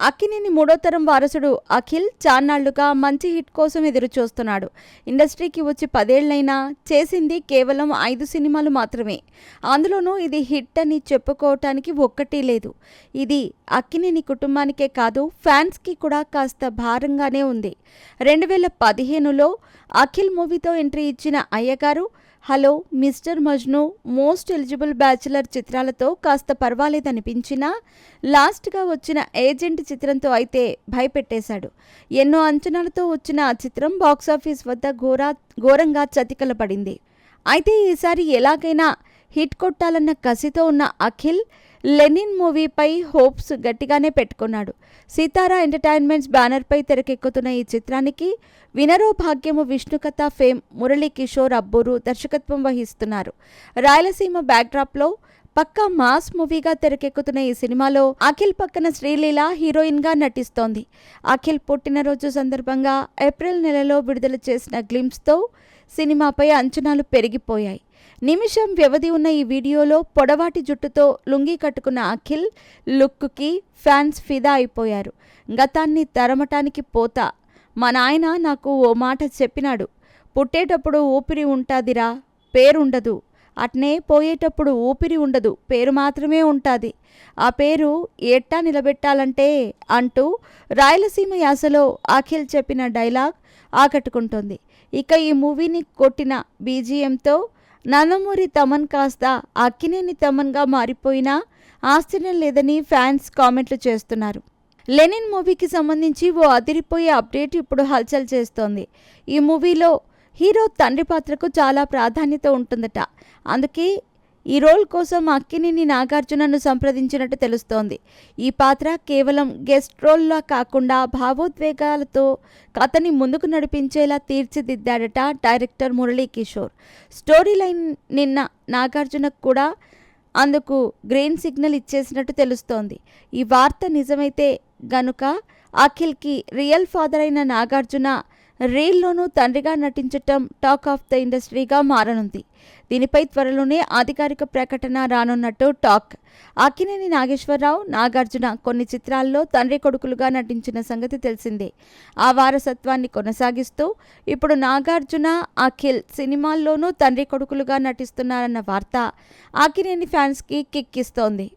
అక్కినేని మూడో తరం వారసుడు అఖిల్ చాన్నాళ్లుగా మంచి హిట్ కోసం ఎదురుచూస్తున్నాడు. ఇండస్ట్రీకి వచ్చి 10 ఏళ్లైనా చేసింది కేవలం 5 సినిమాలు మాత్రమే. అందులోనూ ఇది హిట్ అని చెప్పుకోవటానికి ఒక్కటీ లేదు. ఇది అక్కినేని కుటుంబానికే కాదు, ఫ్యాన్స్కి కూడా కాస్త భారంగానే ఉంది. 2015లో అఖిల్ మూవీతో ఎంట్రీ ఇచ్చిన అయ్యగారు, hello, mister Majnu, most eligible bachelor చిత్రాలతో కాస్త పర్వాలేదనిపించినా లాస్ట్గా వచ్చిన ఏజెంట్ చిత్రంతో అయితే భయపెట్టేశాడు. ఎన్నో అంచనాలతో వచ్చిన ఆ చిత్రం బాక్సాఫీస్ వద్ద ఘోరంగా చతికిలపడింది. అయితే ఈసారి ఎలాగైనా హిట్ కొట్టాలన్న కసితో ఉన్న అఖిల్ లెనిన్ మూవీపై హోప్స్ గట్టిగానే పెట్టుకున్నాడు. సీతారా ఎంటర్టైన్మెంట్స్ బ్యానర్పై తెరకెక్కుతున్న ఈ చిత్రానికి వినరో భాగ్యము విష్ణుకథ ఫేమ్ మురళీ కిషోర్ అబ్బూరు దర్శకత్వం వహిస్తున్నారు. రాయలసీమ బ్యాక్డ్రాప్లో పక్కా మాస్ మూవీగా తెరకెక్కుతున్న ఈ సినిమాలో అఖిల్ పక్కన శ్రీలీల హీరోయిన్గా నటిస్తోంది. అఖిల్ పుట్టినరోజు సందర్భంగా ఏప్రిల్ నెలలో విడుదల చేసిన గ్లింప్స్తో సినిమాపై అంచనాలు పెరిగిపోయాయి. నిమిషం వ్యవధి ఉన్న ఈ వీడియోలో పొడవాటి జుట్టుతో లుంగీ కట్టుకున్న అఖిల్ లుక్కి ఫ్యాన్స్ ఫిదా అయిపోయారు. గతాన్ని తరమటానికి పోతా, మా నాయన నాకు ఓ మాట చెప్పినాడు, పుట్టేటప్పుడు ఊపిరి ఉంటాదిరా, పేరుండదు. అట్నే పోయేటప్పుడు ఊపిరి ఉండదు, పేరు మాత్రమే ఉంటాది. ఆ పేరు ఎట్టా నిలబెట్టాలంటే అంటూ రాయలసీమ యాసలో అఖిల్ చెప్పిన డైలాగ్ ఆకట్టుకుంటోంది. ఇక ఈ మూవీని కొట్టిన బీజిఎంతో నందమూరి తమన్ కాస్త అక్కినేని తమన్గా మారిపోయినా ఆశ్చర్యం లేదని ఫ్యాన్స్ కామెంట్లు చేస్తున్నారు. లెనిన్ మూవీకి సంబంధించి ఓ అదిరిపోయే అప్డేట్ ఇప్పుడు హల్చల్ చేస్తోంది. ఈ మూవీలో హీరో తండ్రి పాత్రకు చాలా ప్రాధాన్యత ఉంటుందట. అందుకే ఈ రోల్ కోసం అక్కినేని నాగార్జునను సంప్రదించినట్టు తెలుస్తోంది. ఈ పాత్ర కేవలం గెస్ట్ రోల్లా కాకుండా భావోద్వేగాలతో కథని ముందుకు నడిపించేలా తీర్చిదిద్దాడట director Murali Kishore. Story line నిన్న నాగార్జునకు కూడా అందుకు గ్రీన్ సిగ్నల్ ఇచ్చేసినట్టు తెలుస్తోంది. ఈ వార్త నిజమైతే గనుక అఖిల్కి రియల్ ఫాదర్ అయిన నాగార్జున రీల్లోనూ తండ్రిగా నటించటం టాక్ ఆఫ్ ద ఇండస్ట్రీగా మారనుంది. దీనిపై త్వరలోనే అధికారిక ప్రకటన రానున్నట్టు టాక్. అక్కినేని నాగేశ్వరరావు, నాగార్జున కొన్ని చిత్రాల్లో తండ్రి కొడుకులుగా నటించిన సంగతి తెలిసిందే. ఆ వారసత్వాన్ని కొనసాగిస్తూ ఇప్పుడు నాగార్జున, అఖిల్ సినిమాల్లోనూ తండ్రి కొడుకులుగా నటిస్తున్నారన్న వార్త అక్కినేని ఫ్యాన్స్కి కిక్ ఇస్తోంది.